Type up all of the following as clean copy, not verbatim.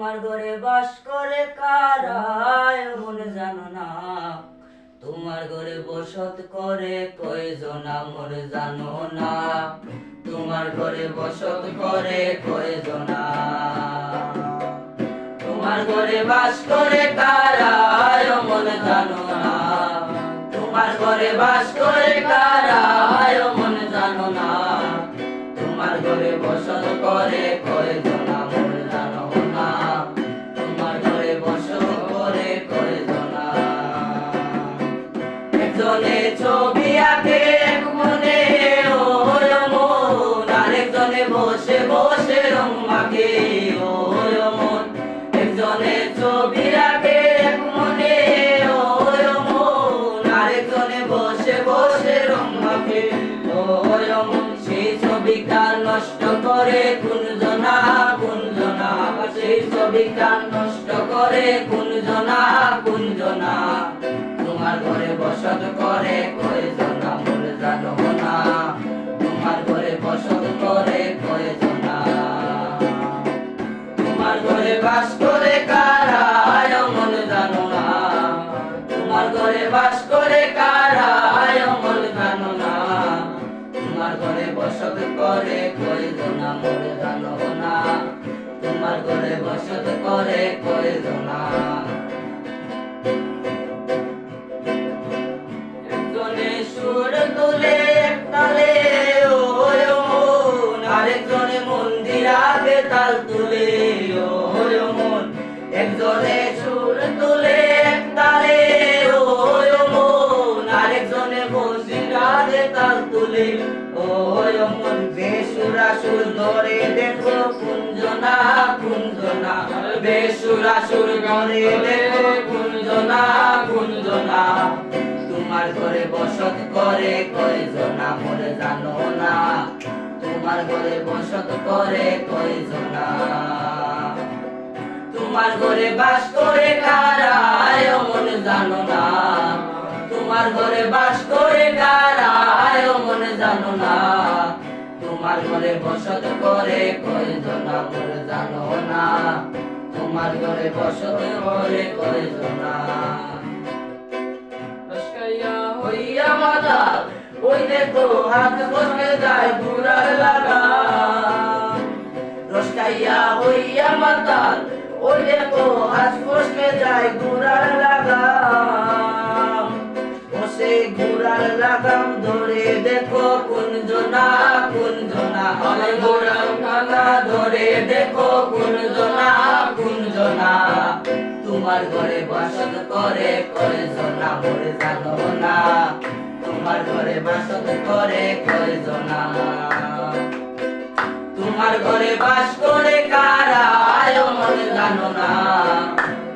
তোমার ঘরে বাস করে কারা মন জানো না, তোমার ঘরে বসত করে কয়জনা মন জানো না, তোমার ঘরে বসত করে কয়জনা। তোমার ঘরে বাস করে কারা মন জানো না, তোমার ঘরে বাস করে কারা মন জানো না, তোমার ঘরে বসত করে কয়জনা মন জানো না, তোমার ঘরে বসত করে কয়জনা। একজনে ছবি আঁকে এক মনে ও মন, আরেকজনে বসে বসে রং মাখে ও মন। একজনে ছবি আঁকে এক মনে ও মন, আরেকজনে বসে বসে রং মাখে ও মন। সেই ছবিটা নষ্ট করে কুঞ্জনা কুঞ্জনা, সেই ছবিটা নষ্ট করে কুঞ্জনা কুঞ্জনা। তোমার ঘরে বসত করে কয়জনা মন জানো না, তোমার ঘরে বসত করে কয়জনা। তোমার ঘরে বাস করে কারা মন জানো না, তোমার ঘরে বাস করে কারা মন জানো না, তোমার ঘরে বসত করে কয়জনা মন জানো না, তোমার ঘরে বসত করে কয়জনা। একজনে সুর তুলে এক তালে ও মন, আরেকজনে মন্দির আগে তাল তুলে ও মন। একজনে সুর তুলে এক তালে ও মন, আরেকজনে মন্দির আগে তাল তুলে ও মন। বেসুরা সুর ধরে দেখো কুঞ্জনা কুঞ্জনা, বেসুরা সুর ধরে দেখো কুঞ্জনা কুঞ্জনা। তোমার ঘরে বসত করে কয়জনা মন জানো না, তোমার ঘরে বসত করে কয়জনা। তোমার ঘরে বাস করে কারা মন জানো না, তোমার ঘরে বাস করে কারা মন জানো না, তোমার ঘরে বসত করে কয়জনা মন জানো না, তোমার ঘরে বসত করে কয়জনা। হইয়া মাতাল ওই দেখো হাত বসে যায় ঘুরার লাগা, রসকাইয়া হইয়া মাতাল ওই দেখো হাত বসে যায় ঘুরার লাগা। বসে ঘুরার লাগাম ধরে দেখো কুঞ্জনা কুঞ্জনা, ঘোরার খানা ধরে দেখো কুঞ্জনা কুঞ্জনা। তোমার ঘরে বসত করে কয়জনা মন জানো না, তোমার ঘরে বসত করে কয়জনা। তোমার ঘরে বাস করে কারা মন জানো না,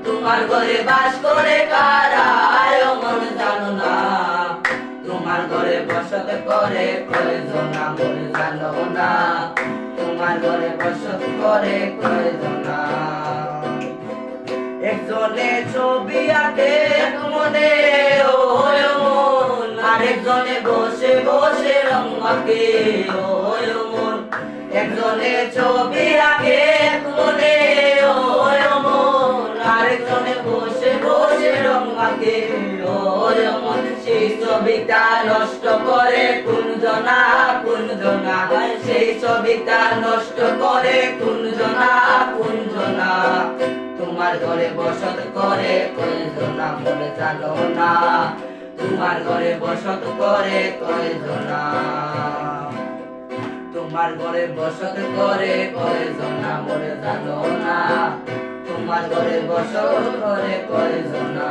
তোমার ঘরে বাস করে কারা মন জানো না, তোমার ঘরে বসত করে কয়জনা মন জানো না, তোমার ঘরে বসত করে কয়জনা। একজনে ছবি আঁকে এক মনে ও মন, আরেকজনে বসে বসে রং মাখে ও মন। একজনে ছবি আঁকে এক মনে ও মন, আরেকজনে বসে বসে রং মাখে ও মন। সেই ছবিটা নষ্ট করে কুঞ্জনা কুঞ্জনা, সেই ছবিটা নষ্ট করে কুঞ্জনা কুঞ্জনা। তোমার ঘরে বসত করে কয়জনা মন জানো না, তোমার ঘরে বসত করে কয়জনা, তোমার ঘরে বসত করে কয়জনা মন জানো না, তোমার ঘরে বসত করে কয়জনা।